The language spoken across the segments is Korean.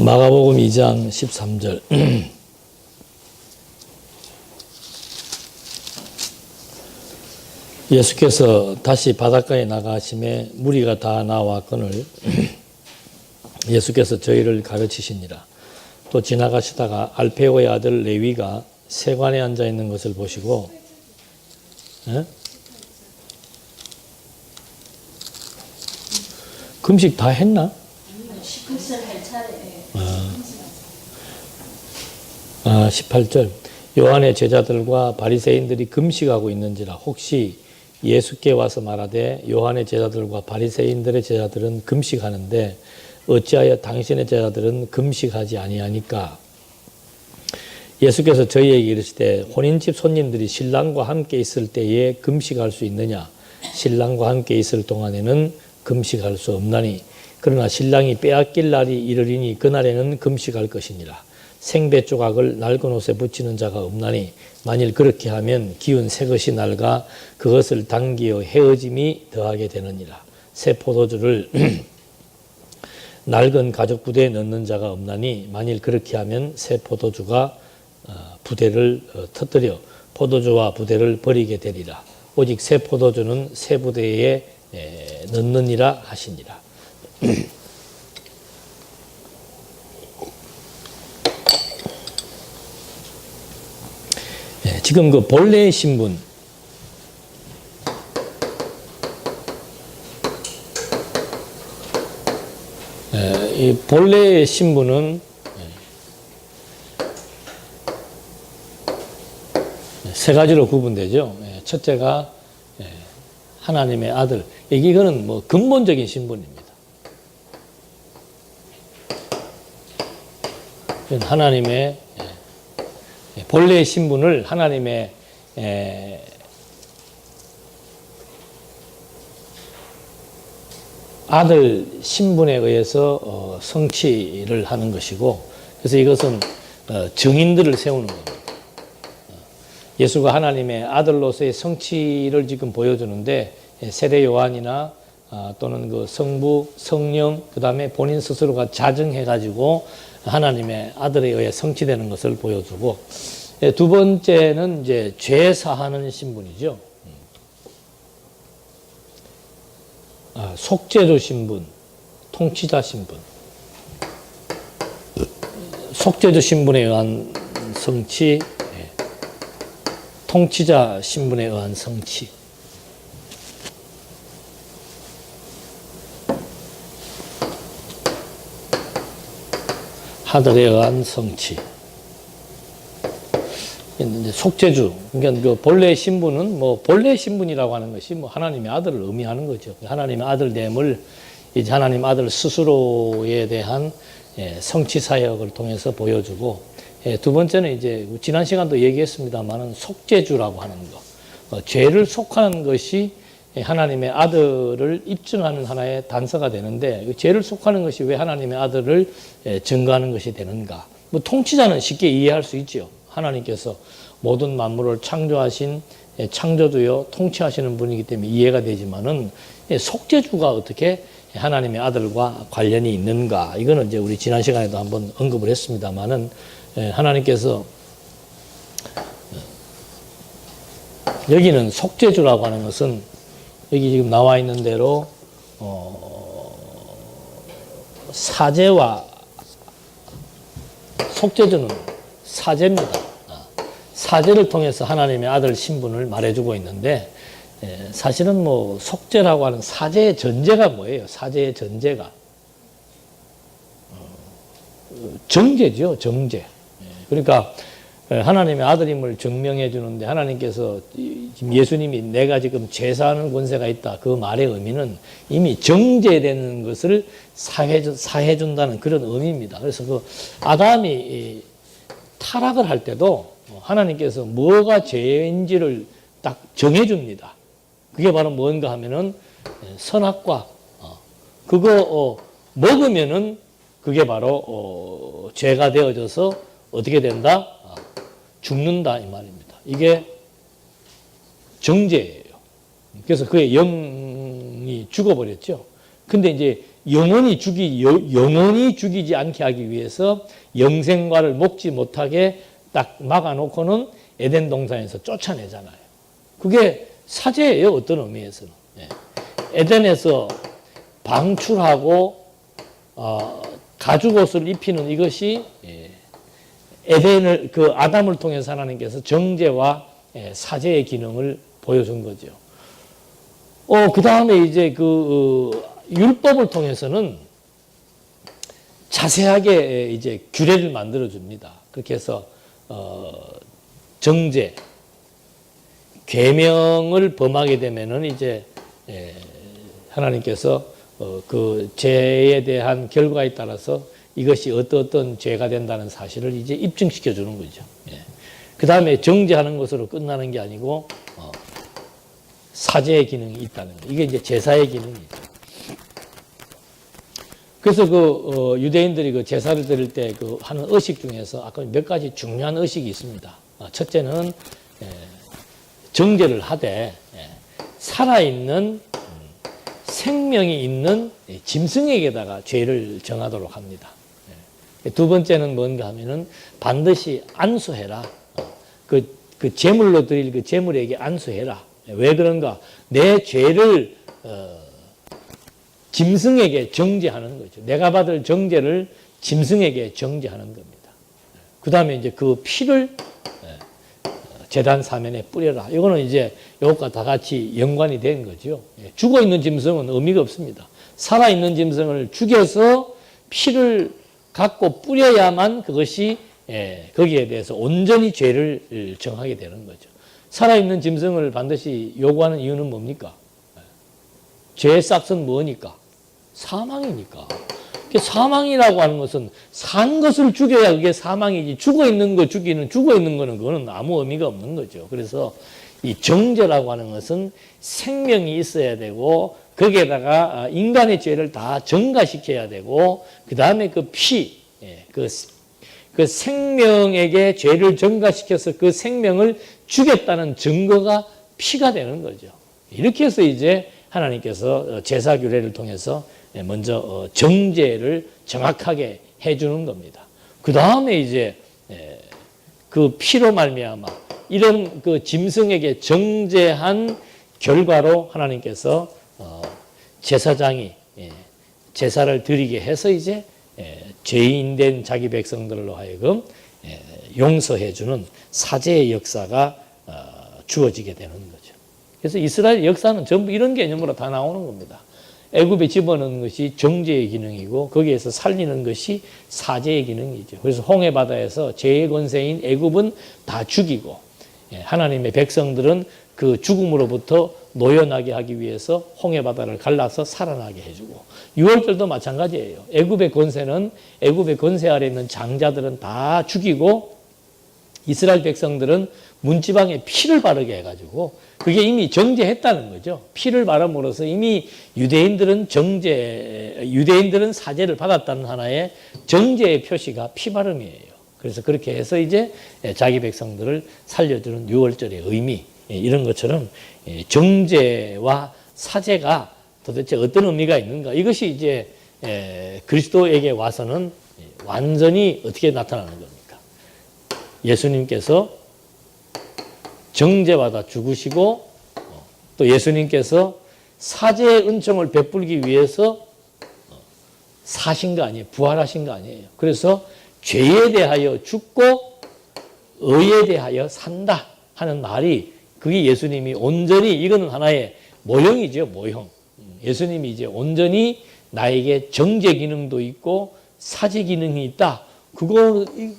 마가복음 2장 13절. 예수께서 다시 바닷가에 나가심에 무리가 다 나왔거늘 예수께서 저희를 가르치시니라. 또 지나가시다가 알페오의 아들 레위가 세관에 앉아 있는 것을 보시고, 금식 다 했나? 18절 할 차례. 18절. 요한의 제자들과 바리새인들이 금식하고 있는지라 혹시 예수께 와서 말하되 요한의 제자들과 바리새인들의 제자들은 금식하는데 어찌하여 당신의 제자들은 금식하지 아니하니까? 예수께서 저희에게 이르시되 혼인집 손님들이 신랑과 함께 있을 때에 금식할 수 있느냐? 신랑과 함께 있을 동안에는 금식할 수 없나니 그러나 신랑이 빼앗길 날이 이르리니 그날에는 금식할 것이니라. 생배 조각을 낡은 옷에 붙이는 자가 없나니 만일 그렇게 하면 기운 새 것이 낡아 그것을 당기어 헤어짐이 더하게 되느니라. 새 포도주를 낡은 가죽 부대에 넣는 자가 없나니 만일 그렇게 하면 새 포도주가 부대를 터뜨려 포도주와 부대를 버리게 되리라. 오직 새 포도주는 새 부대에 넣느니라 하시니라. 지금 그 본래의 신분, 이 본래의 신분은 세 가지로 구분되죠. 첫째가 하나님의 아들. 이거는 뭐 근본적인 신분입니다. 하나님의 본래의 신분을 하나님의 아들 신분에 의해서 성취를 하는 것이고, 그래서 이것은 증인들을 세우는 겁니다. 예수가 하나님의 아들로서의 성취를 지금 보여주는데 세례 요한이나 또는 그 성부, 성령, 그 다음에 본인 스스로가 자증해가지고 하나님의 아들에 의해 성취되는 것을 보여주고, 두 번째는 이제 죄 사하는 신분이죠. 속죄주 신분, 통치자 신분. 속죄주 신분에 의한 성취, 통치자 신분에 의한 성취. 아들에 의한 성취. 이제 속죄주. 그러니까 그 본래의 신분은 뭐 본래의 신분이라고 하는 것이 뭐 하나님의 아들을 의미하는 거죠. 하나님의 아들됨을 이제 하나님 아들 스스로에 대한 성취 사역을 통해서 보여주고, 두 번째는 이제 지난 시간도 얘기했습니다만은 속죄주라고 하는 거. 죄를 속하는 것이 하나님의 아들을 입증하는 하나의 단서가 되는데, 죄를 속하는 것이 왜 하나님의 아들을 증거하는 것이 되는가? 뭐 통치자는 쉽게 이해할 수 있죠. 하나님께서 모든 만물을 창조하신 창조주요 통치하시는 분이기 때문에 이해가 되지만은 속죄주가 어떻게 하나님의 아들과 관련이 있는가? 이거는 이제 우리 지난 시간에도 한번 언급을 했습니다만은 하나님께서 여기는 속죄주라고 하는 것은 여기 지금 나와 있는 대로 사제와 속죄주는 사제입니다. 사제를 통해서 하나님의 아들 신분을 말해주고 있는데, 사실은 뭐 속죄라고 하는 사제의 전제가 뭐예요? 사제의 전제가 정죄죠, 정죄. 그러니까 하나님의 아들임을 증명해 주는데, 하나님께서 지금 예수님이 내가 지금 제사하는 권세가 있다, 그 말의 의미는 이미 정죄되는 것을 사해 준다는 그런 의미입니다. 그래서 그 아담이 타락을 할 때도 하나님께서 뭐가 죄인지를 딱 정해 줍니다. 그게 바로 뭔가 하면은 선악과, 그거 먹으면은 그게 바로 죄가 되어져서 어떻게 된다? 죽는다 이 말입니다. 이게 정죄예요. 그래서 그의 영이 죽어버렸죠. 근데 이제 영원히 죽이지 않게 하기 위해서 영생과를 먹지 못하게 딱 막아놓고는 에덴 동산에서 쫓아내잖아요. 그게 사죄예요, 어떤 의미에서는. 예. 에덴에서 방출하고 가죽옷을 입히는 이것이 에덴을 그 아담을 통해서 하나님께서 정죄와 사죄의 기능을 보여준 거죠. 그 다음에 이제 율법을 통해서는 자세하게 이제 규례를 만들어 줍니다. 그렇게 해서 정죄, 계명을 범하게 되면은 이제 하나님께서 그 죄에 대한 결과에 따라서 이것이 어떤 죄가 된다는 사실을 이제 입증시켜 주는 거죠. 그 다음에 정죄하는 것으로 끝나는 게 아니고 사죄의 기능이 있다는 거. 이게 이제 제사의 기능이죠. 그래서 유대인들이 제사를 드릴 때 하는 의식 중에서 아까 몇 가지 중요한 의식이 있습니다. 첫째는 정죄를 하되 살아있는 생명이 있는 짐승에게다가 죄를 정하도록 합니다. 두 번째는 뭔가 하면은 반드시 안수해라. 그 제물로 드릴 그 제물에게 안수해라. 왜 그런가? 내 죄를 짐승에게 정죄하는 거죠. 내가 받을 정죄를 짐승에게 정죄하는 겁니다. 그 다음에 이제 그 피를 제단 사면에 뿌려라. 이거는 이제 이것과 다 같이 연관이 된 거죠. 죽어 있는 짐승은 의미가 없습니다. 살아 있는 짐승을 죽여서 피를 갖고 뿌려야만 그것이 거기에 대해서 온전히 죄를 정하게 되는 거죠. 살아있는 짐승을 반드시 요구하는 이유는 뭡니까? 죄의 싹은 뭐니까? 사망이니까. 사망이라고 하는 것은 산 것을 죽여야 그게 사망이지, 죽어 있는 거는 그거는 아무 의미가 없는 거죠. 그래서 이 정죄라고 하는 것은 생명이 있어야 되고 거기에다가 인간의 죄를 다 정가시켜야 되고 그 다음에 그 피, 그 생명에게 죄를 정가시켜서 그 생명을 죽였다는 증거가 피가 되는 거죠. 이렇게 해서 이제 하나님께서 제사 규례를 통해서 먼저 정죄를 정확하게 해주는 겁니다. 그 다음에 이제 그 피로 말미암아 이런 그 짐승에게 정죄한 결과로 하나님께서 제사장이 제사를 드리게 해서 이제 죄인된 자기 백성들로 하여금 용서해주는 사죄의 역사가 주어지게 되는 거죠. 그래서 이스라엘 역사는 전부 이런 개념으로 다 나오는 겁니다. 애굽에 집어넣는 것이 정죄의 기능이고 거기에서 살리는 것이 사죄의 기능이죠. 그래서 홍해 바다에서 죄의 권세인 애굽은 다 죽이고 하나님의 백성들은 그 죽음으로부터 노연하게 하기 위해서 홍해 바다를 갈라서 살아나게 해주고 유월절도 마찬가지예요. 애굽의 권세 아래 있는 장자들은 다 죽이고 이스라엘 백성들은 문지방에 피를 바르게 해가지고 그게 이미 정죄했다는 거죠. 피를 바름으로써 이미 유대인들은 사죄를 받았다는 하나의 정죄의 표시가 피바름이에요. 그래서 그렇게 해서 이제 자기 백성들을 살려주는 유월절의 의미, 이런 것처럼 정죄와 사죄가 도대체 어떤 의미가 있는가? 이것이 이제 그리스도에게 와서는 완전히 어떻게 나타나는 겁니까? 예수님께서 정죄받아 죽으시고 또 예수님께서 사죄의 은총을 베풀기 위해서 사신 거 아니에요. 부활하신 거 아니에요. 그래서 죄에 대하여 죽고 의에 대하여 산다 하는 말이 그게 예수님이 온전히 이거는 하나의 모형이죠. 모형. 예수님이 이제 온전히 나에게 정죄 기능도 있고 사죄 기능이 있다.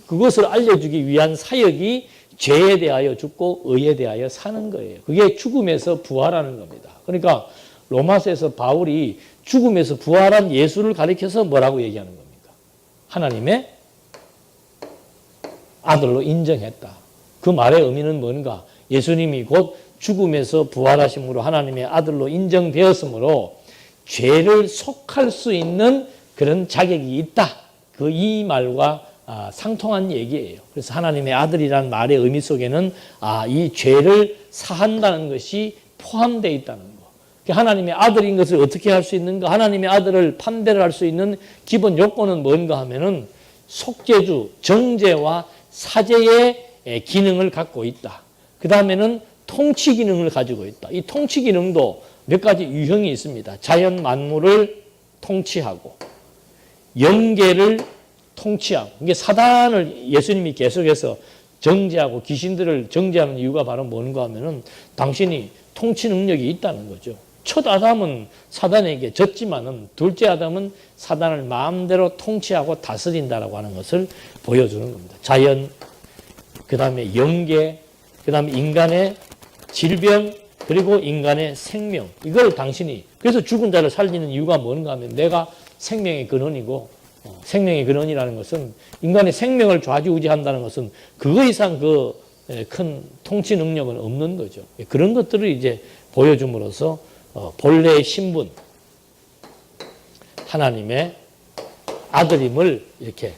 그것을 알려주기 위한 사역이 죄에 대하여 죽고 의에 대하여 사는 거예요. 그게 죽음에서 부활하는 겁니다. 그러니까 로마서에서 바울이 죽음에서 부활한 예수를 가리켜서 뭐라고 얘기하는 겁니까? 하나님의 아들로 인정했다. 그 말의 의미는 뭔가? 예수님이 곧 죽음에서 부활하심으로 하나님의 아들로 인정되었으므로 죄를 속할 수 있는 그런 자격이 있다. 이 말과 상통한 얘기예요. 그래서 하나님의 아들이라는 말의 의미 속에는 이 죄를 사한다는 것이 포함되어 있다는 거. 하나님의 아들인 것을 어떻게 할 수 있는가? 하나님의 아들을 판별을 할 수 있는 기본 요건은 뭔가 하면은 속죄주, 정죄와 사죄의 기능을 갖고 있다. 그 다음에는 통치 기능을 가지고 있다. 이 통치 기능도 몇 가지 유형이 있습니다. 자연 만물을 통치하고 영계를 통치하고. 이게 사단을 예수님이 계속해서 정죄하고 귀신들을 정죄하는 이유가 바로 뭔가 하면은 당신이 통치 능력이 있다는 거죠. 첫 아담은 사단에게 졌지만은 둘째 아담은 사단을 마음대로 통치하고 다스린다라고 하는 것을 보여주는 겁니다. 자연, 그 다음에 영계, 그 다음에 인간의 질병, 그리고 인간의 생명. 이걸 당신이, 그래서 죽은 자를 살리는 이유가 뭔가 하면 내가 생명의 근원이고, 생명의 근원이라는 것은 인간의 생명을 좌지우지한다는 것은 그거 이상 그 큰 통치 능력은 없는 거죠. 그런 것들을 이제 보여줌으로써 본래의 신분, 하나님의 아들임을 이렇게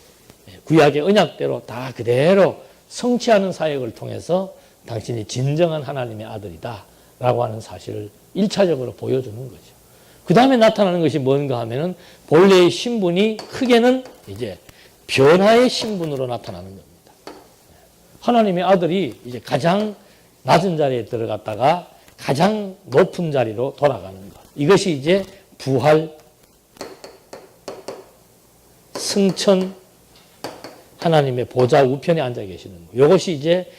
구약의 언약대로 다 그대로 성취하는 사역을 통해서 당신이 진정한 하나님의 아들이다 라고 하는 사실을 1차적으로 보여주는 거죠. 그 다음에 나타나는 것이 뭔가 하면은 본래의 신분이 크게는 이제 변화의 신분으로 나타나는 겁니다. 하나님의 아들이 이제 가장 낮은 자리에 들어갔다가 가장 높은 자리로 돌아가는 것. 이것이 이제 부활, 승천, 하나님의 보좌 우편에 앉아 계시는 것. 이것이 이제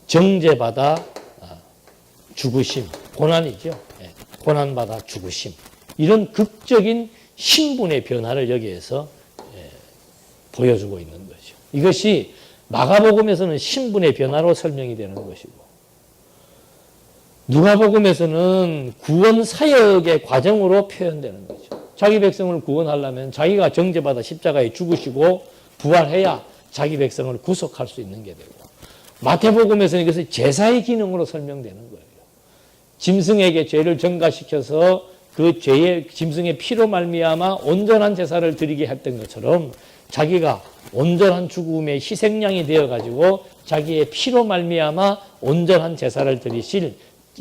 정죄받아 죽으심, 고난이죠. 고난받아 죽으심. 이런 극적인 신분의 변화를 여기에서 보여주고 있는 거죠. 이것이 마가복음에서는 신분의 변화로 설명이 되는 것이고, 누가복음에서는 구원 사역의 과정으로 표현되는 거죠. 자기 백성을 구원하려면 자기가 정죄받아 십자가에 죽으시고 부활해야 자기 백성을 구속할 수 있는 게 되고, 마태복음에서는 이것을 제사의 기능으로 설명되는 거예요. 짐승에게 죄를 전가시켜서 그 죄의 짐승의 피로 말미암아 온전한 제사를 드리게 했던 것처럼 자기가 온전한 죽음의 희생양이 되어가지고 자기의 피로 말미암아 온전한 제사를 드리실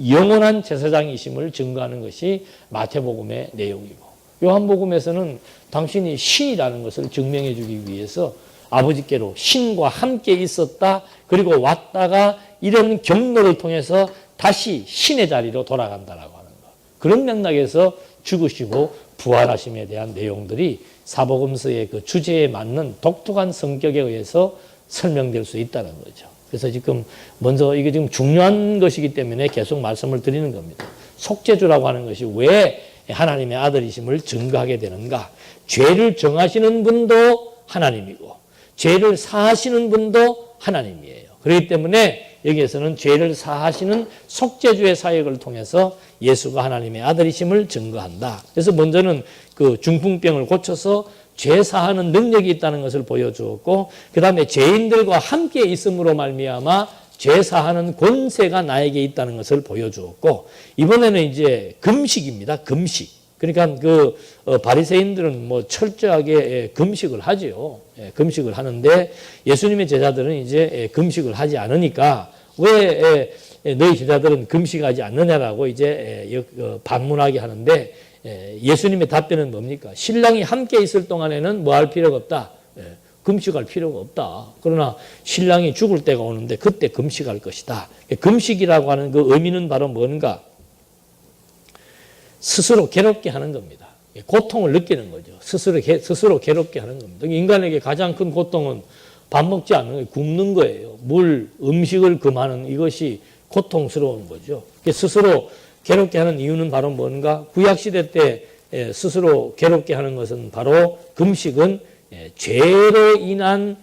영원한 제사장이심을 증거하는 것이 마태복음의 내용이고, 요한복음에서는 당신이 신이라는 것을 증명해 주기 위해서 아버지께로 신과 함께 있었다, 그리고 왔다가 이런 경로를 통해서 다시 신의 자리로 돌아간다라고 하는 것. 그런 맥락에서 죽으시고 부활하심에 대한 내용들이 사복음서의 그 주제에 맞는 독특한 성격에 의해서 설명될 수 있다는 거죠. 그래서 지금 먼저 이게 지금 중요한 것이기 때문에 계속 말씀을 드리는 겁니다. 속죄주라고 하는 것이 왜 하나님의 아들이심을 증거하게 되는가? 죄를 정하시는 분도 하나님이고 죄를 사하시는 분도 하나님이에요. 그렇기 때문에 여기에서는 죄를 사하시는 속죄주의 사역을 통해서 예수가 하나님의 아들이심을 증거한다. 그래서 먼저는 그 중풍병을 고쳐서 죄 사하는 능력이 있다는 것을 보여주었고, 그 다음에 죄인들과 함께 있음으로 말미암아 죄 사하는 권세가 나에게 있다는 것을 보여주었고, 이번에는 이제 금식입니다. 금식. 그러니까 그 바리새인들은 뭐 철저하게 금식을 하지요. 금식을 하는데 예수님의 제자들은 이제 금식을 하지 않으니까 왜 너희 제자들은 금식하지 않느냐라고 이제 반문하게 하는데, 예수님의 답변은 뭡니까? 신랑이 함께 있을 동안에는 뭐 할 필요가 없다. 금식할 필요가 없다. 그러나 신랑이 죽을 때가 오는데 그때 금식할 것이다. 금식이라고 하는 그 의미는 바로 뭔가? 스스로 괴롭게 하는 겁니다. 고통을 느끼는 거죠. 스스로 괴롭게 하는 겁니다. 인간에게 가장 큰 고통은 밥 먹지 않는 거예요. 굶는 거예요. 물, 음식을 금하는 이것이 고통스러운 거죠. 스스로 괴롭게 하는 이유는 바로 뭔가? 구약시대 때 스스로 괴롭게 하는 것은 바로 금식은 죄로 인한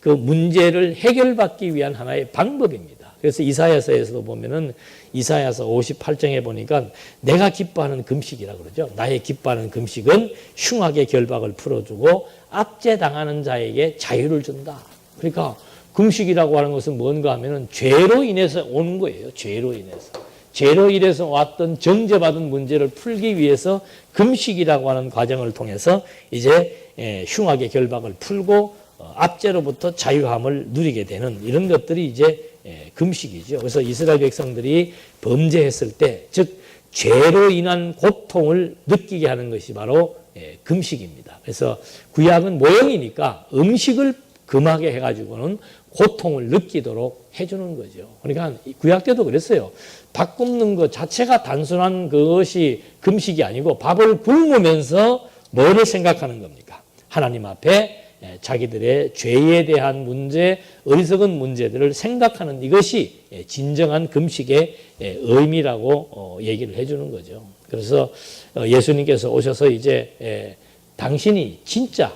그 문제를 해결받기 위한 하나의 방법입니다. 그래서 이사야서에서도 보면은 이사야서 58장에 보니까 내가 기뻐하는 금식이라 그러죠. 나의 기뻐하는 금식은 흉악의 결박을 풀어주고 압제당하는 자에게 자유를 준다. 그러니까 금식이라고 하는 것은 뭔가 하면은 죄로 인해서 오는 거예요. 죄로 인해서. 죄로 인해서 왔던 정죄받은 문제를 풀기 위해서 금식이라고 하는 과정을 통해서 이제 흉악의 결박을 풀고 압제로부터 자유함을 누리게 되는 이런 것들이 이제 금식이죠. 그래서 이스라엘 백성들이 범죄했을 때, 즉 죄로 인한 고통을 느끼게 하는 것이 바로 금식입니다. 그래서 구약은 모형이니까 음식을 금하게 해가지고는 고통을 느끼도록 해주는 거죠. 그러니까 구약 때도 그랬어요. 밥 굽는 것 자체가 단순한 그것이 금식이 아니고 밥을 굶으면서 뭐를 생각하는 겁니까? 하나님 앞에 자기들의 죄에 대한 문제, 어리석은 문제들을 생각하는 이것이 진정한 금식의 의미라고 얘기를 해주는 거죠. 그래서 예수님께서 오셔서 이제 당신이 진짜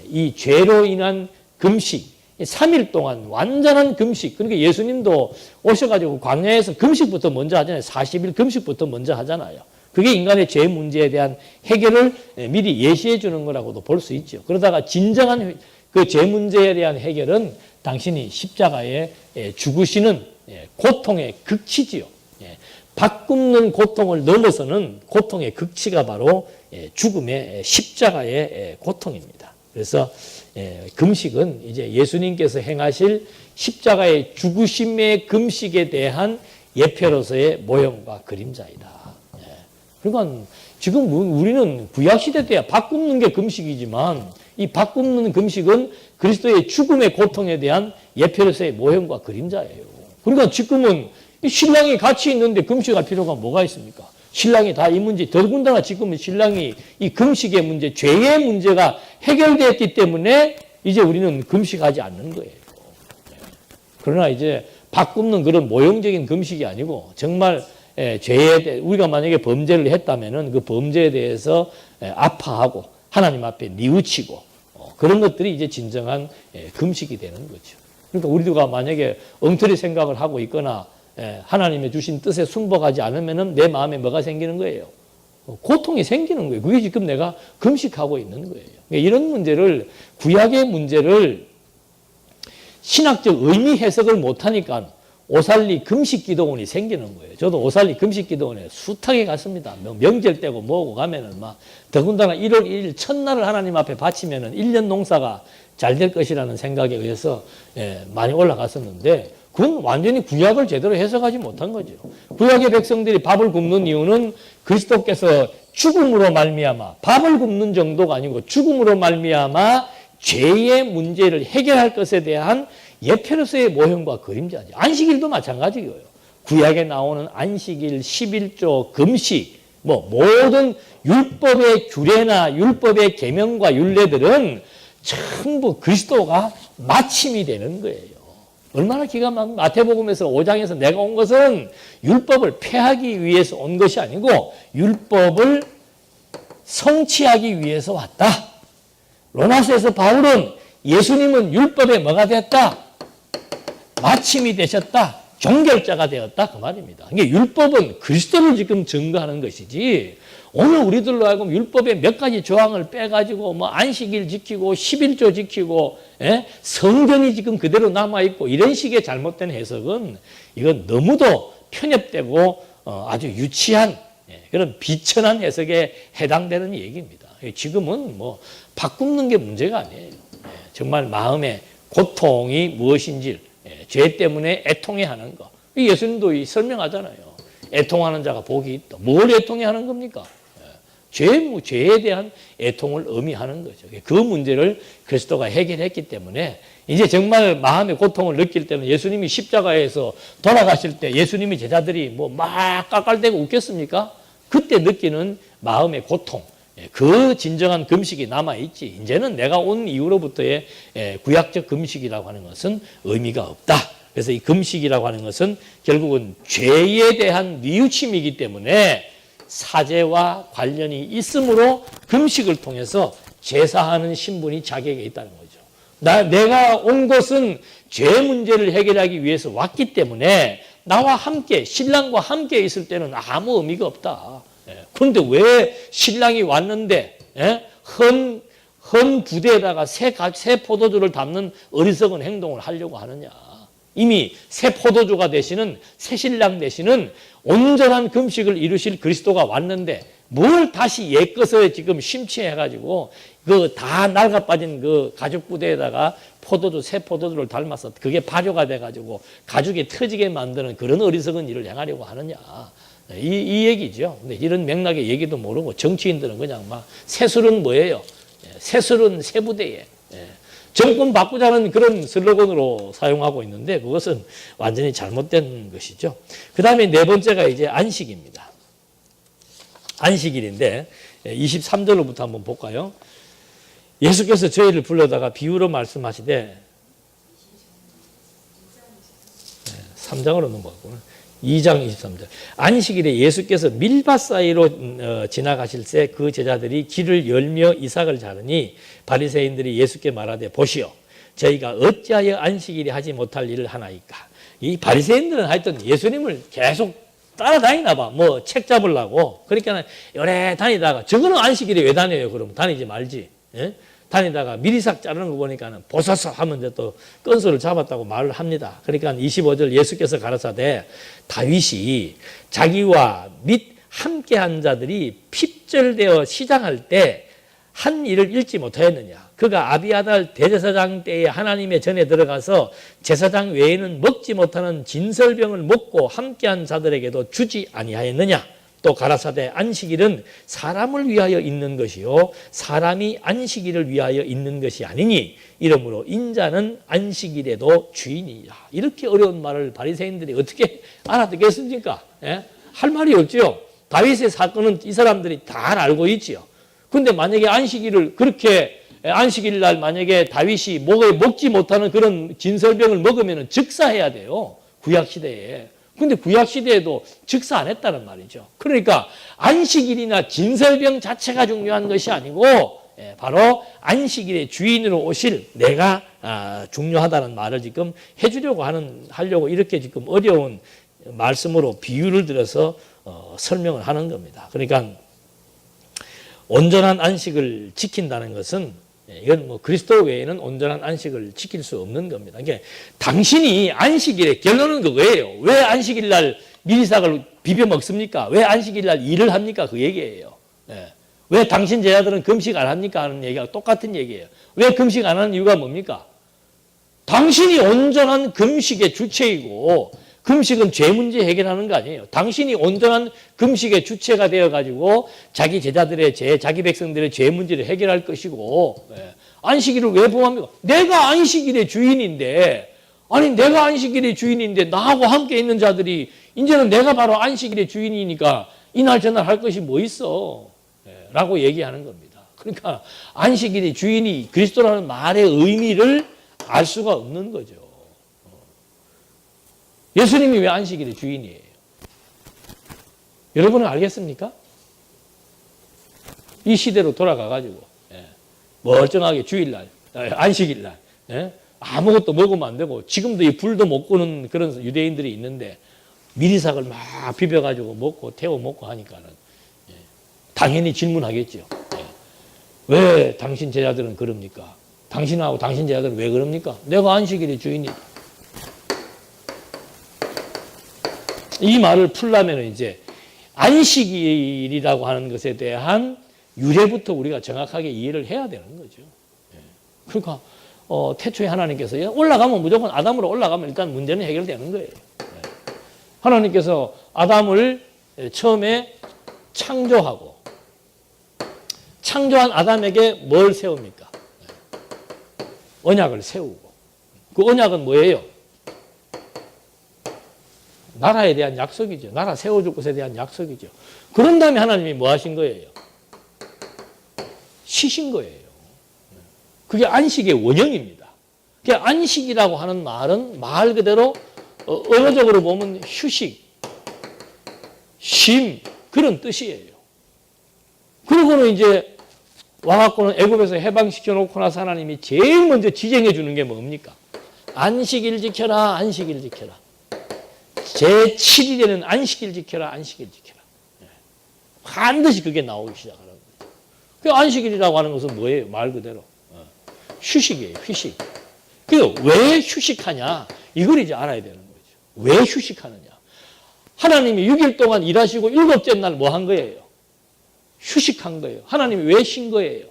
이 죄로 인한 금식, 3일 동안 완전한 금식. 그러니까 예수님도 오셔가지고 광야에서 금식부터 먼저 하잖아요. 40일 금식부터 먼저 하잖아요. 그게 인간의 죄 문제에 대한 해결을 미리 예시해 주는 거라고도 볼 수 있죠. 그러다가 진정한 그 죄 문제에 대한 해결은 당신이 십자가에 죽으시는 고통의 극치지요. 밥 굶는 고통을 넘어서는 고통의 극치가 바로 죽음의 십자가의 고통입니다. 그래서 금식은 이제 예수님께서 행하실 십자가의 죽으심의 금식에 대한 예표로서의 모형과 그림자이다. 그러니까 지금 우리는 구약시대 때야 밥 굶는 게 금식이지만 이 밥 굶는 금식은 그리스도의 죽음의 고통에 대한 예표로서의 모형과 그림자예요. 그러니까 지금은 신랑이 같이 있는데 금식할 필요가 뭐가 있습니까? 신랑이 다 이 문제, 더군다나 지금은 신랑이 이 금식의 문제, 죄의 문제가 해결됐기 때문에 이제 우리는 금식하지 않는 거예요. 그러나 이제 밥 굶는 그런 모형적인 금식이 아니고 정말 죄에 대해 우리가 만약에 범죄를 했다면은 그 범죄에 대해서 아파하고 하나님 앞에 뉘우치고 그런 것들이 이제 진정한 금식이 되는 거죠. 그러니까 우리가 만약에 엉터리 생각을 하고 있거나 하나님의 주신 뜻에 순복하지 않으면은 내 마음에 뭐가 생기는 거예요? 고통이 생기는 거예요. 그게 지금 내가 금식하고 있는 거예요. 그러니까 이런 문제를 구약의 문제를 신학적 의미 해석을 못하니까 오살리 금식기도원이 생기는 거예요. 저도 오살리 금식기도원에 숱하게 갔습니다. 명절 때고 뭐고 가면은 막 더군다나 1월 1일 첫날을 하나님 앞에 바치면은 1년 농사가 잘 될 것이라는 생각에 의해서 많이 올라갔었는데 그건 완전히 구약을 제대로 해석하지 못한 거죠. 구약의 백성들이 밥을 굶는 이유는 그리스도께서 죽음으로 말미암아 밥을 굶는 정도가 아니고 죽음으로 말미암아 죄의 문제를 해결할 것에 대한 예표로서의 모형과 그림자죠. 안식일도 마찬가지예요. 구약에 나오는 안식일, 11조, 금식, 모든 율법의 규례나 율법의 계명과 율례들은 전부 그리스도가 마침이 되는 거예요. 얼마나 기가 막히면 마태복음에서 5장에서 내가 온 것은 율법을 폐하기 위해서 온 것이 아니고 율법을 성취하기 위해서 왔다. 로마서에서 바울은 예수님은 율법에 뭐가 됐다? 마침이 되셨다. 종결자가 되었다. 그 말입니다. 그러니까 율법은 그리스도를 지금 증거하는 것이지 오늘 우리들로 하여금 율법의 몇 가지 조항을 빼가지고 안식일 지키고 11조 지키고 성전이 지금 그대로 남아있고 이런 식의 잘못된 해석은 이건 너무도 편협되고 아주 유치한 그런 비천한 해석에 해당되는 얘기입니다. 지금은 밥 굶는 게 문제가 아니에요. 정말 마음의 고통이 무엇인지 죄 때문에 애통해하는 거. 예수님도 설명하잖아요. 애통하는 자가 복이 있다. 뭘 애통해하는 겁니까? 죄에 대한 애통을 의미하는 거죠. 그 문제를 그리스도가 해결했기 때문에 이제 정말 마음의 고통을 느낄 때는 예수님이 십자가에서 돌아가실 때 예수님이 제자들이 막 깔깔대고 웃겼습니까? 그때 느끼는 마음의 고통, 그 진정한 금식이 남아있지. 이제는 내가 온 이후로부터의 구약적 금식이라고 하는 것은 의미가 없다. 그래서 이 금식이라고 하는 것은 결국은 죄에 대한 뉘우침이기 때문에 사죄와 관련이 있으므로 금식을 통해서 제사하는 신분이 자기에게 있다는 거죠. 내가 온 것은 죄 문제를 해결하기 위해서 왔기 때문에 나와 함께 신랑과 함께 있을 때는 아무 의미가 없다. 그런데 왜 신랑이 왔는데 헌 부대에다가 새 포도주를 담는 어리석은 행동을 하려고 하느냐. 이미 새 포도주가 되시는 새 신랑 되시는 온전한 금식을 이루실 그리스도가 왔는데 뭘 다시 옛것을 지금 심취해가지고 그 다 낡아빠진 그 가죽 부대에다가 새 포도주를 닮아서 그게 발효가 돼가지고 가죽이 터지게 만드는 그런 어리석은 일을 행하려고 하느냐. 이 얘기죠. 근데 이런 맥락의 얘기도 모르고 정치인들은 그냥 막 새술은 뭐예요? 새술은 새부대에. 정권 바꾸자는 그런 슬로건으로 사용하고 있는데 그것은 완전히 잘못된 것이죠. 그 다음에 네 번째가 이제 안식입니다. 안식일인데 23절로부터 한번 볼까요? 예수께서 저희를 불러다가 비유로 말씀하시되 3장으로 넘어갔구나. 2장 23절. 안식일에 예수께서 밀밭 사이로 지나가실새 그 제자들이 길을 열며 이삭을 자르니 바리새인들이 예수께 말하되 보시오 저희가 어찌하여 안식일에 하지 못할 일을 하나이까. 이 바리새인들은 하여튼 예수님을 계속 따라다니나 봐. 뭐 책 잡으려고. 그러니까 요래 다니다가 저거는 안식일에 왜 다녀요? 그럼 다니지 말지. 예? 다니다가 미리삭 자르는 거 보니까는 보소서 하면 이제 또 건소를 잡았다고 말을 합니다. 그러니까 25절 예수께서 가라사대 다윗이 자기와 및 함께한 자들이 핍절되어 시장할 때 한 일을 잃지 못하였느냐. 그가 아비아달 대제사장 때에 하나님의 전에 들어가서 제사장 외에는 먹지 못하는 진설병을 먹고 함께한 자들에게도 주지 아니하였느냐. 또 가라사대 안식일은 사람을 위하여 있는 것이요 사람이 안식일을 위하여 있는 것이 아니니 이러므로 인자는 안식일에도 주인이라. 이렇게 어려운 말을 바리새인들이 어떻게 알아듣겠습니까? 예? 할 말이 없지요. 다윗의 사건은 이 사람들이 다 알고 있지요. 근데 만약에 안식일을 그렇게 안식일 날 만약에 다윗이 목에 먹지 못하는 그런 진설병을 먹으면 즉사해야 돼요. 구약 시대에. 근데 구약 시대에도 즉사 안 했다는 말이죠. 그러니까 안식일이나 진설병 자체가 중요한 것이 아니고 바로 안식일의 주인으로 오실 내가 중요하다는 말을 지금 하려고 이렇게 지금 어려운 말씀으로 비유를 들어서 설명을 하는 겁니다. 그러니까 온전한 안식을 지킨다는 것은 이건 뭐 그리스도 외에는 온전한 안식을 지킬 수 없는 겁니다. 그러니까 당신이 안식일에 결론은 그거예요. 왜 안식일 날 미리삭을 비벼 먹습니까? 왜 안식일 날 일을 합니까? 그 얘기예요. 왜 당신 제자들은 금식 안 합니까? 하는 얘기가 똑같은 얘기예요. 왜 금식 안 하는 이유가 뭡니까? 당신이 온전한 금식의 주체이고 금식은 죄 문제 해결하는 거 아니에요. 당신이 온전한 금식의 주체가 되어가지고 자기 제자들의 죄, 자기 백성들의 죄 문제를 해결할 것이고 안식일을 왜 범합니까? 내가 안식일의 주인인데 아니 내가 안식일의 주인인데 나하고 함께 있는 자들이 이제는 내가 바로 안식일의 주인이니까 이날 저날 할 것이 뭐 있어 라고 얘기하는 겁니다. 그러니까 안식일의 주인이 그리스도라는 말의 의미를 알 수가 없는 거죠. 예수님이 왜 안식일의 주인이에요? 여러분은 알겠습니까? 이 시대로 돌아가가지고 멀쩡하게 주일날, 안식일날 아무것도 먹으면 안 되고 지금도 이 불도 못 끄는 그런 유대인들이 있는데 미리삭을 막 비벼가지고 먹고 태워 먹고 하니까는 당연히 질문하겠죠. 왜 당신 제자들은 그럽니까? 당신하고 당신 제자들은 왜 그럽니까? 내가 안식일의 주인이. 이 말을 풀려면 이제 안식일이라고 하는 것에 대한 유래부터 우리가 정확하게 이해를 해야 되는 거죠. 그러니까 태초에 하나님께서 올라가면 무조건 아담으로 올라가면 일단 문제는 해결되는 거예요. 하나님께서 아담을 처음에 창조하고 창조한 아담에게 뭘 세웁니까? 언약을 세우고 그 언약은 뭐예요? 나라에 대한 약속이죠. 나라 세워줄 것에 대한 약속이죠. 그런 다음에 하나님이 뭐 하신 거예요? 쉬신 거예요. 그게 안식의 원형입니다. 그게 안식이라고 하는 말은 말 그대로 언어적으로 보면 휴식, 쉼 그런 뜻이에요. 그러고는 이제 와갖고는 애굽에서 해방시켜 놓고 나서 하나님이 제일 먼저 지정해 주는 게 뭡니까? 안식일 지켜라, 안식일 지켜라. 제7일에는 안식일 지켜라, 안식일 지켜라. 반드시 그게 나오기 시작하는 거죠. 그 안식일이라고 하는 것은 뭐예요? 말 그대로. 휴식이에요, 휴식. 왜 휴식하냐? 이걸 이제 알아야 되는 거죠. 왜 휴식하느냐? 하나님이 6일 동안 일하시고 7째 날 뭐 한 거예요? 휴식한 거예요. 하나님이 왜 쉰 거예요?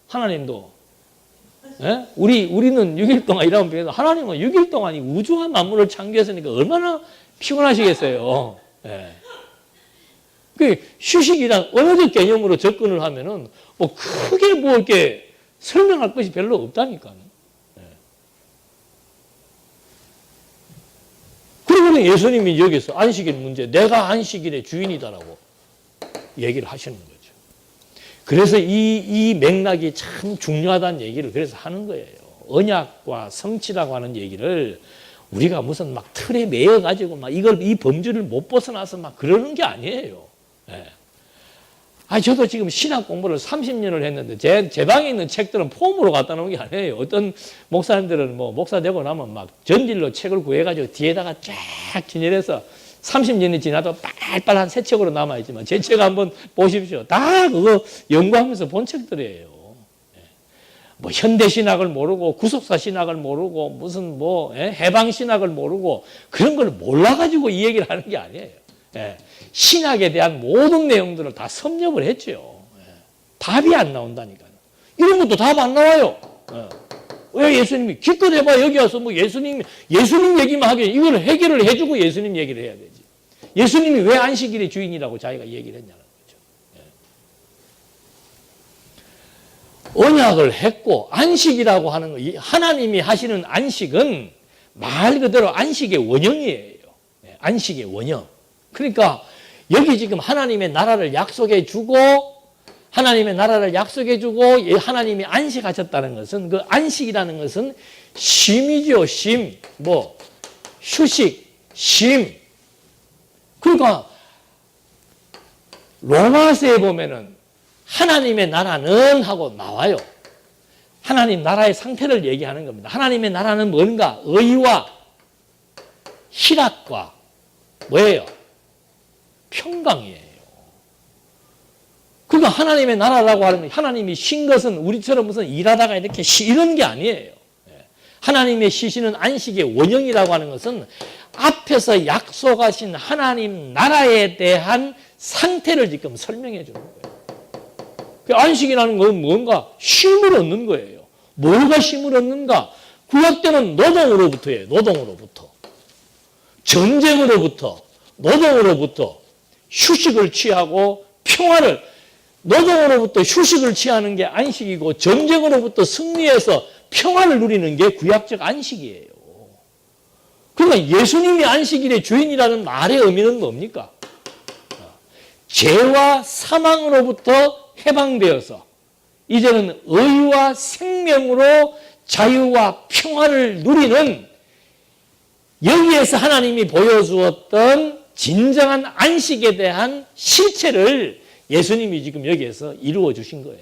하나님도 우리는 6일 동안 일하면 비해서 하나님은 6일 동안 이 우주와 만물을 창조했으니까 얼마나 피곤하시겠어요. 그 휴식이란 언어적 개념으로 접근을 하면은 뭐 크게 뭐 이렇게 설명할 것이 별로 없다니까요. 네. 그리고 예수님이 여기서 안식일 문제, 내가 안식일의 주인이다라고 얘기를 하시는 거죠. 그래서 이 맥락이 참 중요하다는 얘기를 그래서 하는 거예요. 언약과 성취라고 하는 얘기를 우리가 무슨 막 틀에 매여가지고 막 이 범주를 못 벗어나서 막 그러는 게 아니에요. 예. 저도 지금 신학 공부를 30년을 했는데 제 방에 있는 책들은 폼으로 갖다 놓은 게 아니에요. 어떤 목사님들은 뭐 목사 되고 나면 막 전질로 책을 구해가지고 뒤에다가 쫙 진열해서 30년이 지나도 빨빨한 새 책으로 남아있지만 제 책 한번 보십시오. 다 그거 연구하면서 본 책들이에요. 뭐 현대신학을 모르고 구속사신학을 모르고 무슨 뭐 해방신학을 모르고 그런 걸 몰라가지고 이 얘기를 하는 게 아니에요. 신학에 대한 모든 내용들을 다 섭렵을 했죠. 답이 안 나온다니까요. 이런 것도 답 안 나와요. 왜 예수님이 기껏 해봐 여기 와서 뭐 예수님 얘기만 하게 이걸 해결을 해주고 예수님 얘기를 해야 되지. 예수님이 왜 안식일의 주인이라고 자기가 얘기를 했냐는 거죠. 언약을 했고 안식이라고 하는 거, 하나님이 하시는 안식은 말 그대로 안식의 원형이에요. 안식의 원형. 그러니까 여기 지금 하나님의 나라를 약속해 주고 하나님의 나라를 약속해 주고 하나님이 안식하셨다는 것은 그 안식이라는 것은 쉼이죠. 쉼. 뭐 휴식, 쉼. 그러니까 로마서에 보면은 하나님의 나라는 하고 나와요. 하나님 나라의 상태를 얘기하는 겁니다. 하나님의 나라는 뭔가? 의와 희락과 뭐예요? 평강이에요. 그러니까 하나님의 나라라고 하는 하나님이 쉰 것은 우리처럼 무슨 일하다가 이렇게 이런 게 아니에요. 하나님의 쉬시는 안식의 원형이라고 하는 것은 앞에서 약속하신 하나님 나라에 대한 상태를 지금 설명해 주는 거예요. 그 안식이라는 건 뭔가 쉼을 얻는 거예요. 뭐가 쉼을 얻는가? 구약 때는 노동으로부터예요. 노동으로부터. 전쟁으로부터, 노동으로부터 휴식을 취하고 평화를 노동으로부터 휴식을 취하는 게 안식이고 전쟁으로부터 승리해서 평화를 누리는 게 구약적 안식이에요. 그러니까 예수님이 안식일의 주인이라는 말의 의미는 뭡니까? 죄와 사망으로부터 해방되어서 이제는 의와 생명으로 자유와 평화를 누리는 여기에서 하나님이 보여주었던 진정한 안식에 대한 실체를 예수님이 지금 여기에서 이루어 주신 거예요.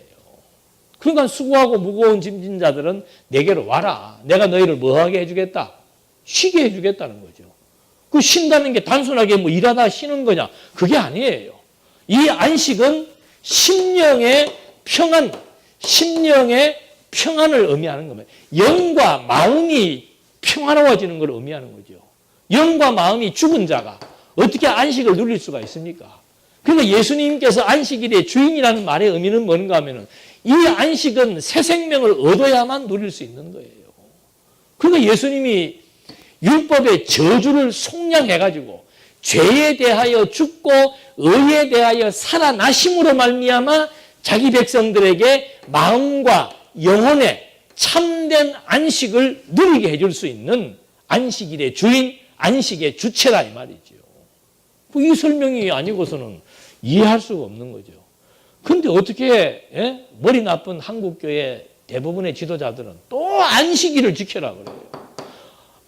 그러니까 수고하고 무거운 짐진 자들은 내게로 와라. 내가 너희를 뭐하게 해주겠다? 쉬게 해주겠다는 거죠. 그 쉰다는 게 단순하게 뭐 일하다 쉬는 거냐? 그게 아니에요. 이 안식은 심령의 평안, 심령의 평안을 의미하는 겁니다. 영과 마음이 평화로워지는 걸 의미하는 거죠. 영과 마음이 죽은 자가 어떻게 안식을 누릴 수가 있습니까? 그러니까 예수님께서 안식일의 주인이라는 말의 의미는 뭔가 하면은 이 안식은 새 생명을 얻어야만 누릴 수 있는 거예요. 그러니까 예수님이 율법의 저주를 속량해가지고 죄에 대하여 죽고 의에 대하여 살아나심으로 말미암아 자기 백성들에게 마음과 영혼의 참된 안식을 누리게 해줄 수 있는 안식일의 주인, 안식의 주체라 이 말이죠. 이 설명이 아니고서는 이해할 수가 없는 거죠. 그런데 어떻게 머리 나쁜 한국교회 대부분의 지도자들은 또 안식일을 지켜라 그래요.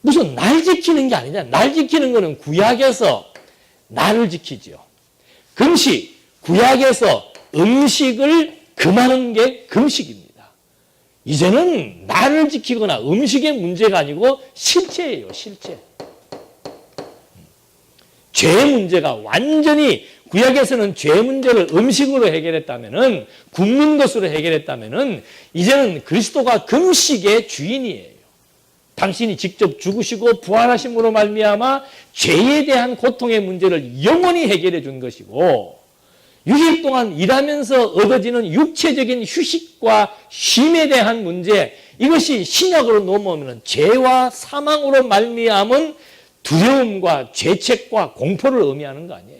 무슨 날 지키는 게 아니냐. 날 지키는 거는 구약에서 날을 지키죠. 금식, 구약에서 음식을 금하는 게 금식입니다. 이제는 날을 지키거나 음식의 문제가 아니고 실체예요. 실체. 죄의 문제가 완전히 구약에서는 죄 문제를 음식으로 해결했다면은 굶는 것으로 해결했다면은 이제는 그리스도가 금식의 주인이에요. 당신이 직접 죽으시고 부활하심으로 말미암아 죄에 대한 고통의 문제를 영원히 해결해 준 것이고 6일 동안 일하면서 얻어지는 육체적인 휴식과 쉼에 대한 문제 이것이 신약으로 넘어오면 죄와 사망으로 말미암은 두려움과 죄책과 공포를 의미하는 거 아니에요.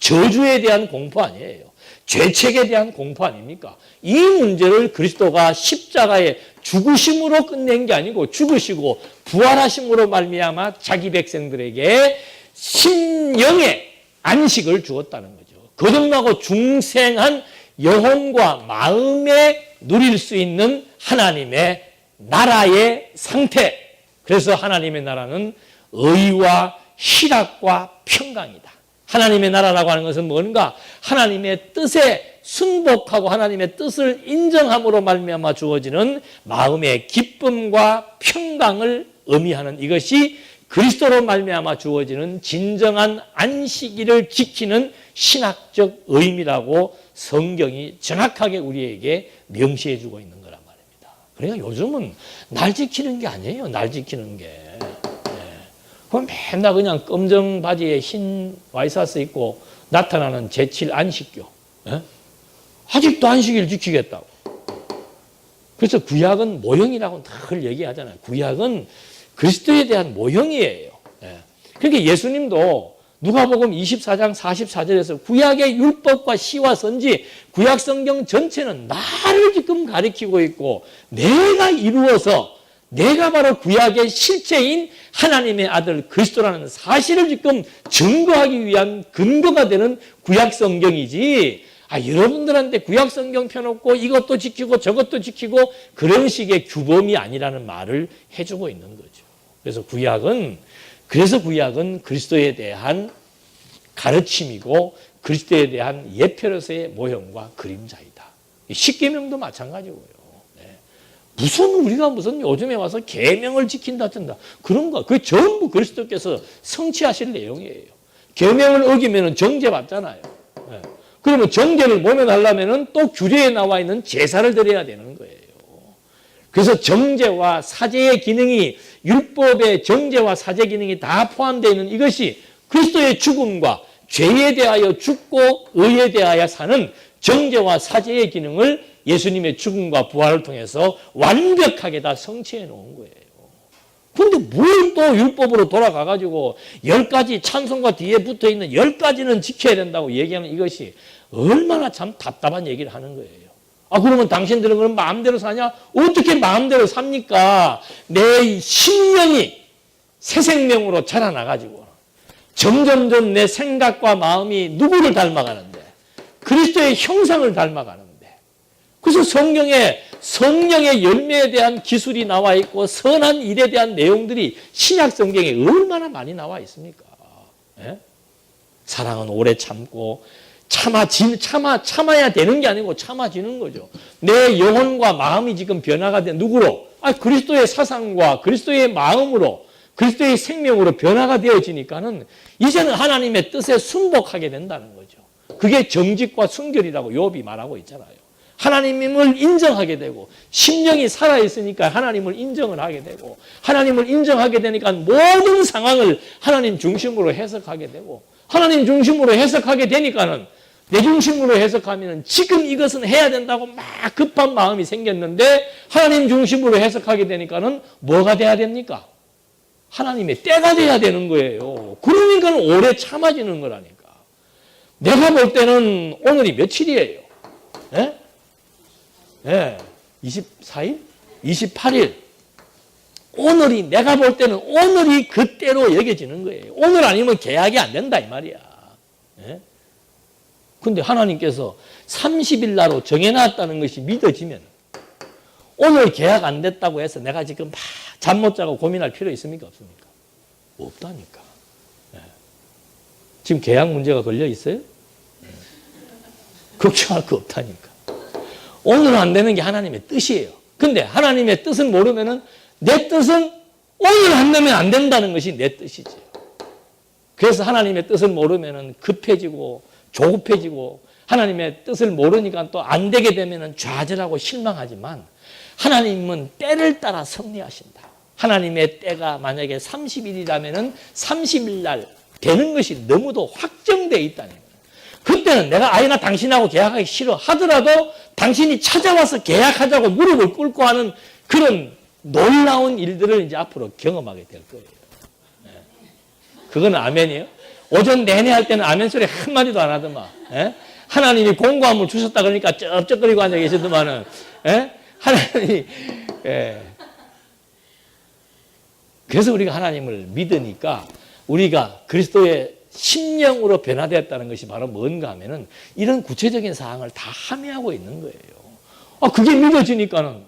저주에 대한 공포 아니에요. 죄책에 대한 공포 아닙니까? 이 문제를 그리스도가 십자가에 죽으심으로 끝낸 게 아니고 죽으시고 부활하심으로 말미암아 자기 백성들에게 심령의 안식을 주었다는 거죠. 거듭나고 중생한 영혼과 마음에 누릴 수 있는 하나님의 나라의 상태. 그래서 하나님의 나라는 의와 희락과 평강이다. 하나님의 나라라고 하는 것은 뭔가? 하나님의 뜻에 순복하고 하나님의 뜻을 인정함으로 말미암아 주어지는 마음의 기쁨과 평강을 의미하는 이것이 그리스도로 말미암아 주어지는 진정한 안식일을 지키는 신학적 의미라고 성경이 정확하게 우리에게 명시해 주고 있는 거란 말입니다. 그러니까 요즘은 날 지키는 게 아니에요. 날 지키는 게. 그럼 맨날 그냥 검정 바지에 흰 와이셔츠 입고 나타나는 제7 안식교. 아직도 안식일 지키겠다고. 그래서 구약은 모형이라고 늘 얘기하잖아요. 구약은 그리스도에 대한 모형이에요. 그러니까 예수님도 누가복음 24장 44절에서 구약의 율법과 시와 선지, 구약 성경 전체는 나를 지금 가리키고 있고 내가 이루어서 내가 바로 구약의 실체인 하나님의 아들 그리스도라는 사실을 지금 증거하기 위한 근거가 되는 구약 성경이지, 여러분들한테 구약 성경 펴놓고 이것도 지키고 저것도 지키고 그런 식의 규범이 아니라는 말을 해주고 있는 거죠. 그래서 구약은 그리스도에 대한 가르침이고 그리스도에 대한 예표로서의 모형과 그림자이다. 십계명도 마찬가지고요. 우리가 요즘에 와서 계명을 지킨다 쩐다 그런 거, 그 전부 그리스도께서 성취하실 내용이에요. 계명을 어기면 정죄 받잖아요. 그러면 정죄를 모면하려면 또 규례에 나와 있는 제사를 드려야 되는 거예요. 그래서 정죄와 사죄의 기능이, 율법의 정죄와 사죄 기능이 다 포함되어 있는 이것이 그리스도의 죽음과 죄에 대하여 죽고 의에 대하여 사는 정죄와 사죄의 기능을 예수님의 죽음과 부활을 통해서 완벽하게 다 성취해 놓은 거예요. 그런데 뭘 또 율법으로 돌아가가지고 10가지 찬송가 뒤에 붙어있는 10가지는 지켜야 된다고 얘기하는 이것이 얼마나 참 답답한 얘기를 하는 거예요. 그러면 당신들은 그럼 마음대로 사냐? 어떻게 마음대로 삽니까? 내 심령이 새 생명으로 자라나가지고 점점점 내 생각과 마음이 누구를 닮아가는데? 그리스도의 형상을 닮아가는데. 그래서 성경에 성령의 열매에 대한 기술이 나와 있고 선한 일에 대한 내용들이 신약 성경에 얼마나 많이 나와 있습니까? 사랑은 오래 참고 참아야 되는 게 아니고 참아지는 거죠. 내 영혼과 마음이 지금 변화가 된 누구로? 그리스도의 사상과 그리스도의 마음으로, 그리스도의 생명으로 변화가 되어지니까는 이제는 하나님의 뜻에 순복하게 된다는 거죠. 그게 정직과 순결이라고 욥이 말하고 있잖아요. 하나님을 인정하게 되고 심령이 살아있으니까 하나님을 인정을 하게 되고 하나님을 인정하게 되니까 모든 상황을 하나님 중심으로 해석하게 되고 하나님 중심으로 해석하게 되니까는 내 중심으로 해석하면 지금 이것은 해야 된다고 막 급한 마음이 생겼는데 하나님 중심으로 해석하게 되니까는 뭐가 돼야 됩니까? 하나님의 때가 돼야 되는 거예요. 그러니까 오래 참아지는 거라니까. 내가 볼 때는 오늘이 며칠이에요? 24일? 28일. 오늘이, 내가 볼 때는 오늘이 그때로 여겨지는 거예요. 오늘 아니면 계약이 안 된다 이 말이야. 근데 하나님께서 30일 나로 정해놨다는 것이 믿어지면 오늘 계약 안 됐다고 해서 내가 지금 막 잠 못 자고 고민할 필요 있습니까? 없습니까? 없다니까. 지금 계약 문제가 걸려 있어요? 걱정할 거 없다니까. 오늘 안 되는 게 하나님의 뜻이에요. 근데 하나님의 뜻은 모르면은 내 뜻은 오늘 안 되면 안 된다는 것이 내 뜻이지. 그래서 하나님의 뜻을 모르면은 급해지고 조급해지고 하나님의 뜻을 모르니까 또 안 되게 되면은 좌절하고 실망하지만 하나님은 때를 따라 섭리하신다. 하나님의 때가 만약에 30일이라면은 30일 날 되는 것이 너무도 확정되어 있다는 거예요. 그때는 내가 나 당신하고 계약하기 싫어 하더라도 당신이 찾아와서 계약하자고 무릎을 꿇고 하는 그런 놀라운 일들을 이제 앞으로 경험하게 될 거예요. 그건 아멘이에요. 오전 내내 할 때는 아멘 소리 한마디도 안 하더만. 예? 하나님이 공고함을 주셨다 그러니까 쩝쩝거리고 앉아 계시더만은, 예? 하나님이, 예. 그래서 우리가 하나님을 믿으니까 우리가 그리스도의 심령으로 변화되었다는 것이 바로 뭔가 하면은 이런 구체적인 사항을 다 함의하고 있는 거예요. 그게 믿어지니까는,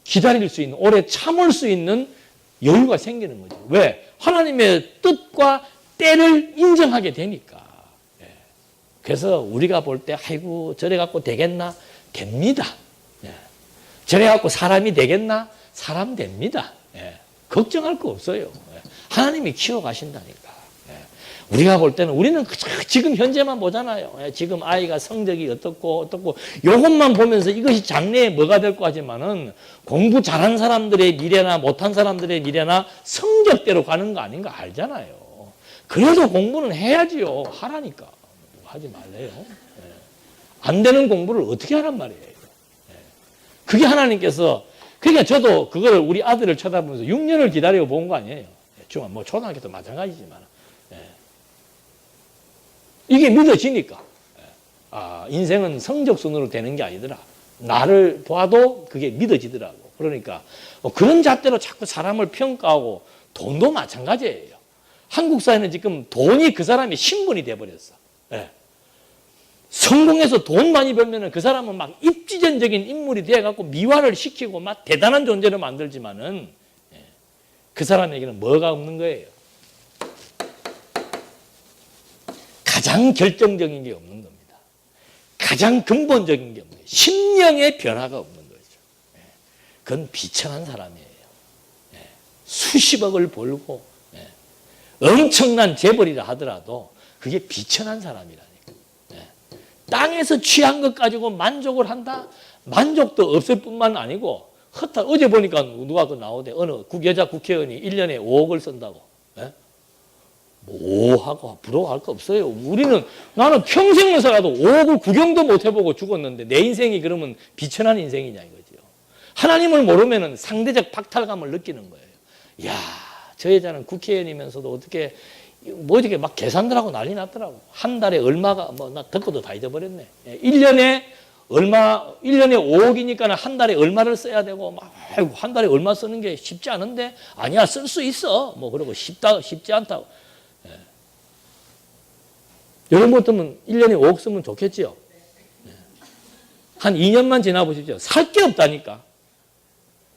기다릴 수 있는, 오래 참을 수 있는 여유가 생기는 거죠. 왜? 하나님의 뜻과 때를 인정하게 되니까. 그래서 우리가 볼 때, 아이고, 저래 갖고 되겠나? 됩니다. 저래 갖고 사람이 되겠나? 사람 됩니다. 걱정할 거 없어요. 하나님이 키워가신다니까. 우리가 볼 때는 우리는 지금 현재만 보잖아요. 지금 아이가 성적이 어떻고 요것만 보면서 이것이 장래에 뭐가 될 거 하지만은 공부 잘한 사람들의 미래나 못한 사람들의 미래나 성적대로 가는 거 아닌가 알잖아요. 그래도 공부는 해야지요. 하라니까. 하지 말래요. 안 되는 공부를 어떻게 하란 말이에요. 그게 하나님께서, 그러니까 저도 그거를 우리 아들을 쳐다보면서 6년을 기다려 본 거 아니에요. 뭐 초등학교도 마찬가지지만. 이게 믿어지니까. 인생은 성적순으로 되는 게 아니더라. 나를 봐도 그게 믿어지더라고. 그러니까 그런 잣대로 자꾸 사람을 평가하고, 돈도 마찬가지예요. 한국 사회는 지금 돈이 그 사람의 신분이 돼버렸어. 성공해서 돈 많이 벌면은 그 사람은 막 입지전적인 인물이 돼갖고 미화를 시키고 막 대단한 존재를 만들지만은 그 사람에게는 뭐가 없는 거예요. 가장 결정적인 게 없는 겁니다. 가장 근본적인 게 없는 거예요. 심령의 변화가 없는 거죠. 그건 비천한 사람이에요. 수십억을 벌고 엄청난 재벌이라 하더라도 그게 비천한 사람이라니까. 땅에서 취한 것 가지고 만족을 한다? 만족도 없을 뿐만 아니고, 어제 보니까 누가 그 나오대. 어느 여자 국회의원이 1년에 5억을 쓴다고. 5하고 부러워할 거 없어요. 나는 평생을 살아도 5억을 구경도 못 해보고 죽었는데 내 인생이 그러면 비천한 인생이냐 이거죠. 하나님을 모르면 상대적 박탈감을 느끼는 거예요. 이야, 저 여자는 국회의원이면서도 어떻게 막 계산들 하고 난리 났더라고. 한 달에 얼마가, 나 듣고도 다 잊어버렸네. 1년에 5억이니까 한 달에 얼마를 써야 되고, 한 달에 얼마 쓰는 게 쉽지 않은데, 아니야, 쓸 수 있어. 그러고 쉽지 않다고. 여러분 같으면 1년에 5억 쓰면 좋겠지요? 한 2년만 지나보십시오. 살 게 없다니까.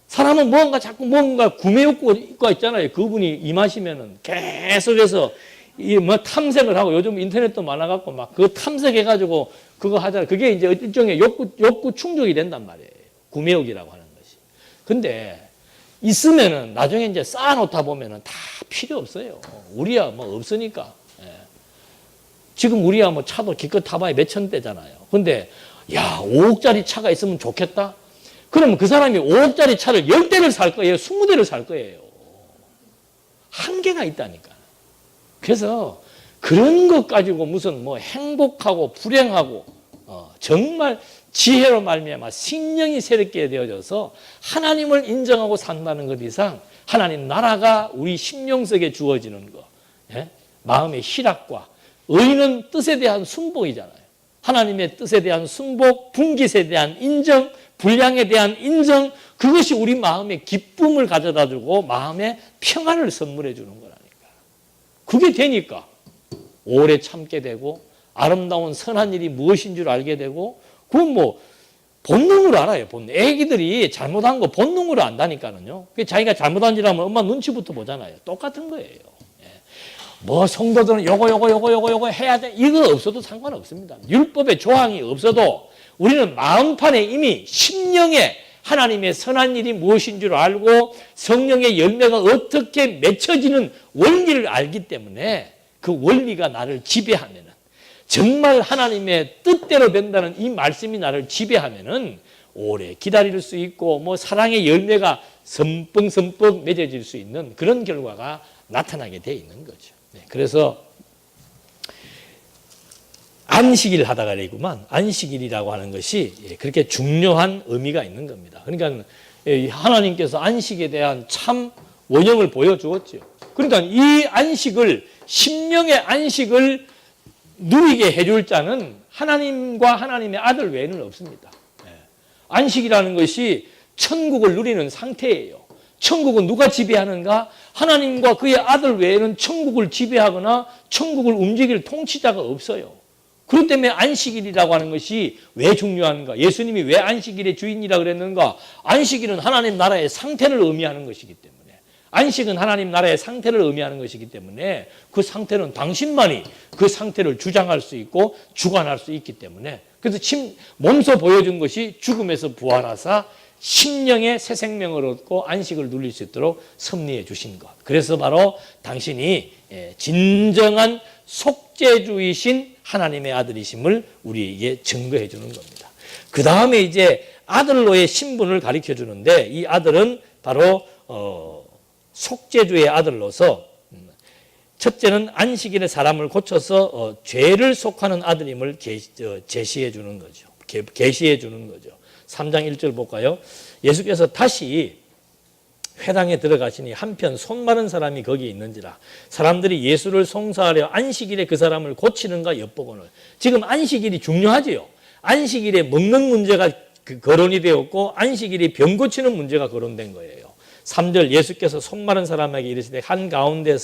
사람은 자꾸 뭔가 구매 욕구가 있잖아요. 그분이 임하시면은 계속해서 탐색을 하고, 요즘 인터넷도 많아갖고 그 탐색해가지고 그거 하잖아요. 그게 이제 일종의 욕구 충족이 된단 말이에요. 구매욕이라고 하는 것이. 근데 있으면은 나중에 이제 쌓아놓다 보면은 다 필요 없어요. 우리야 없으니까. 지금 우리야 차도 기껏 타봐야 몇천 대잖아요. 근데 5억짜리 차가 있으면 좋겠다? 그러면 그 사람이 5억짜리 차를 10대를 살 거예요? 20대를 살 거예요? 한계가 있다니까. 그래서 그런 것 가지고 무슨 행복하고 불행하고 정말 지혜로 말미암아 심령이 새롭게 되어져서 하나님을 인정하고 산다는 것 이상 하나님 나라가 우리 심령 속에 주어지는 거, 마음의 희락과 의는 뜻에 대한 순복이잖아요. 하나님의 뜻에 대한 순복, 분깃에 대한 인정, 분량에 대한 인정, 그것이 우리 마음의 기쁨을 가져다 주고 마음의 평안을 선물해 주는 거라니까. 그게 되니까 오래 참게 되고 아름다운 선한 일이 무엇인 줄 알게 되고, 그건 본능으로 알아요. 애기들이 잘못한 거 본능으로 안다니까는요. 자기가 잘못한 일 하면 엄마 눈치부터 보잖아요. 똑같은 거예요. 성도들은 요거 해야 돼. 이거 없어도 상관없습니다. 율법의 조항이 없어도 우리는 마음판에 이미 심령에 하나님의 선한 일이 무엇인 줄 알고 성령의 열매가 어떻게 맺혀지는 원리를 알기 때문에 그 원리가 나를 지배하면은, 정말 하나님의 뜻대로 된다는 이 말씀이 나를 지배하면은 오래 기다릴 수 있고 사랑의 열매가 섬뻑섬뻑 맺어질 수 있는 그런 결과가 나타나게 돼 있는 거죠. 그래서 안식일 하다가 이구만, 안식일이라고 하는 것이 그렇게 중요한 의미가 있는 겁니다. 그러니까 하나님께서 안식에 대한 참 원형을 보여주었죠. 그러니까 이 안식을 심령의 안식을 누리게 해줄 자는 하나님과 하나님의 아들 외에는 없습니다. 안식이라는 것이 천국을 누리는 상태예요. 천국은 누가 지배하는가? 하나님과 그의 아들 외에는 천국을 지배하거나 천국을 움직일 통치자가 없어요. 그렇기 때문에 안식일이라고 하는 것이 왜 중요한가? 예수님이 왜 안식일의 주인이라고 그랬는가? 안식일은 하나님 나라의 상태를 의미하는 것이기 때문에, 안식은 하나님 나라의 상태를 의미하는 것이기 때문에 그 상태는 당신만이 그 상태를 주장할 수 있고 주관할 수 있기 때문에, 그래서 몸소 보여준 것이 죽음에서 부활하사 심령의 새 생명을 얻고 안식을 누릴 수 있도록 섭리해 주신 것. 그래서 바로 당신이 진정한 속죄주이신 하나님의 아들이심을 우리에게 증거해 주는 겁니다. 그 다음에 이제 아들로의 신분을 가르쳐 주는데, 이 아들은 바로 속죄주의 아들로서, 첫째는 안식일에 사람을 고쳐서 죄를 속하는 아들임을 제시해 주는 거죠. 계시해 주는 거죠. 3장 1절 볼까요? 예수께서 다시 회당에 들어가시니 한편 손 마른 사람이 거기에 있는지라. 사람들이 예수를 송사하려 안식일에 그 사람을 고치는가 엿보고는. 지금 안식일이 중요하지요. 안식일에 먹는 문제가 거론이 되었고 안식일이 병 고치는 문제가 거론된 거예요. 3절 예수께서 손 마른 사람에게 이르시되 한가운데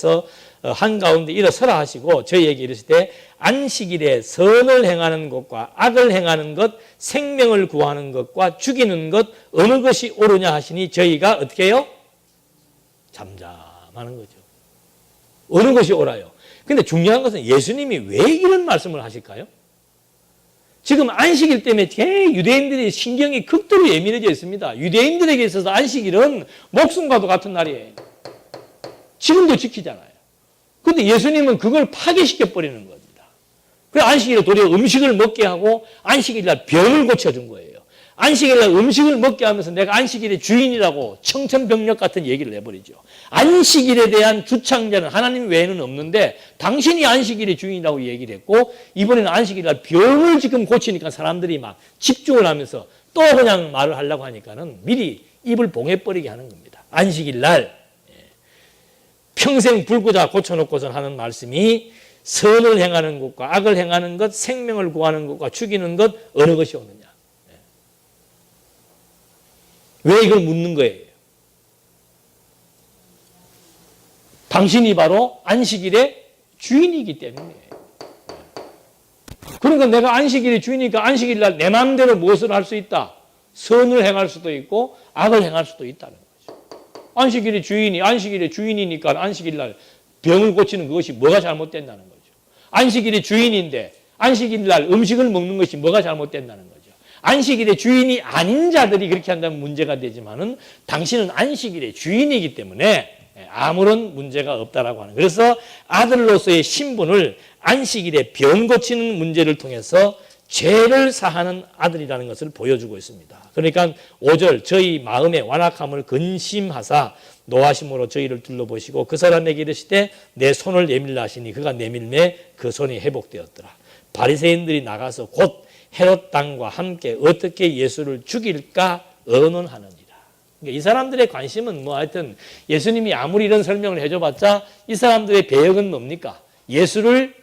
일어서라 하시고 저희에게 이르시되 안식일에 선을 행하는 것과 악을 행하는 것, 생명을 구하는 것과 죽이는 것 어느 것이 옳으냐 하시니 저희가 어떻게 해요? 잠잠하는 거죠. 어느 것이 옳아요? 근데 중요한 것은 예수님이 왜 이런 말씀을 하실까요? 지금 안식일 때문에 유대인들의 신경이 극도로 예민해져 있습니다. 유대인들에게 있어서 안식일은 목숨과도 같은 날이에요. 지금도 지키잖아요. 그런데 예수님은 그걸 파괴시켜버리는 겁니다. 그래서 안식일에 도리어 음식을 먹게 하고 안식일 날 병을 고쳐준 거예요. 안식일 날 음식을 먹게 하면서 내가 안식일의 주인이라고 청천벽력 같은 얘기를 해버리죠. 안식일에 대한 주창자는 하나님 외에는 없는데 당신이 안식일의 주인이라고 얘기를 했고, 이번에는 안식일 날 병을 지금 고치니까 사람들이 막 집중을 하면서 또 그냥 말을 하려고 하니까는 미리 입을 봉해버리게 하는 겁니다. 안식일 날 평생 불구자 고쳐놓고선 하는 말씀이 선을 행하는 것과 악을 행하는 것, 생명을 구하는 것과 죽이는 것 어느 것이 오느냐. 왜 이걸 묻는 거예요? 당신이 바로 안식일의 주인이기 때문이에요. 그러니까 내가 안식일의 주인이니까 안식일 날 내 마음대로 무엇을 할 수 있다? 선을 행할 수도 있고 악을 행할 수도 있다는 거죠. 안식일의 주인이니까 안식일 날 병을 고치는 그것이 뭐가 잘못된다는 거죠. 안식일의 주인인데 안식일 날 음식을 먹는 것이 뭐가 잘못된다는 거죠. 안식일의 주인이 아닌 자들이 그렇게 한다면 문제가 되지만은 당신은 안식일의 주인이기 때문에 아무런 문제가 없다라고 하는. 그래서 아들로서의 신분을 안식일에 병 고치는 문제를 통해서 죄를 사하는 아들이라는 것을 보여주고 있습니다. 그러니까 5절 저희 마음의 완악함을 근심하사 노하심으로 저희를 둘러보시고 그 사람에게 이르시되 내 손을 내밀라 하시니 그가 내밀매 그 손이 회복되었더라. 바리새인들이 나가서 곧 헤롯 당과 함께 어떻게 예수를 죽일까 의논하느니라. 그러니까 이 사람들의 관심은 하여튼 예수님이 아무리 이런 설명을 해줘봤자 이 사람들의 배역은 뭡니까? 예수를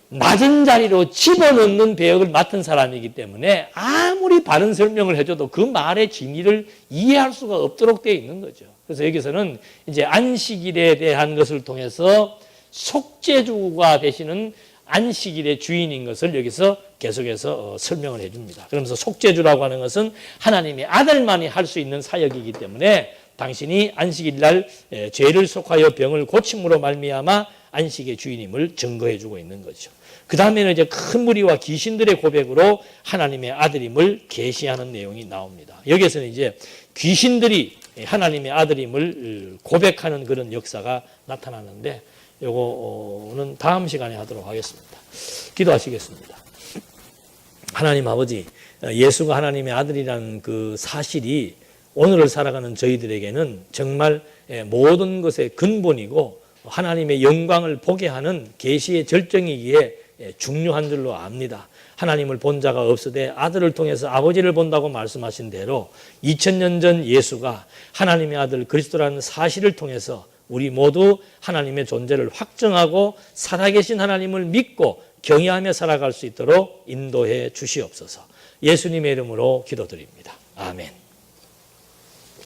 낮은 자리로 집어넣는 배역을 맡은 사람이기 때문에 아무리 바른 설명을 해줘도 그 말의 진의를 이해할 수가 없도록 되어 있는 거죠. 그래서 여기서는 이제 안식일에 대한 것을 통해서 속죄주가 되시는 안식일의 주인인 것을 여기서 계속해서 설명을 해줍니다. 그러면서 속죄주라고 하는 것은 하나님의 아들만이 할 수 있는 사역이기 때문에 당신이 안식일 날 죄를 속하여 병을 고침으로 말미암아 안식의 주인임을 증거해주고 있는 거죠. 그 다음에는 이제 큰 무리와 귀신들의 고백으로 하나님의 아들임을 계시하는 내용이 나옵니다. 여기에서는 이제 귀신들이 하나님의 아들임을 고백하는 그런 역사가 나타나는데 요거는 다음 시간에 하도록 하겠습니다. 기도하시겠습니다. 하나님 아버지, 예수가 하나님의 아들이라는 그 사실이 오늘을 살아가는 저희들에게는 정말 모든 것의 근본이고 하나님의 영광을 보게 하는 계시의 절정이기에 중요한 줄로 압니다. 하나님을 본 자가 없으되 아들을 통해서 아버지를 본다고 말씀하신 대로 2000년 전 예수가 하나님의 아들 그리스도라는 사실을 통해서 우리 모두 하나님의 존재를 확정하고 살아계신 하나님을 믿고 경외하며 살아갈 수 있도록 인도해 주시옵소서. 예수님의 이름으로 기도드립니다. 아멘.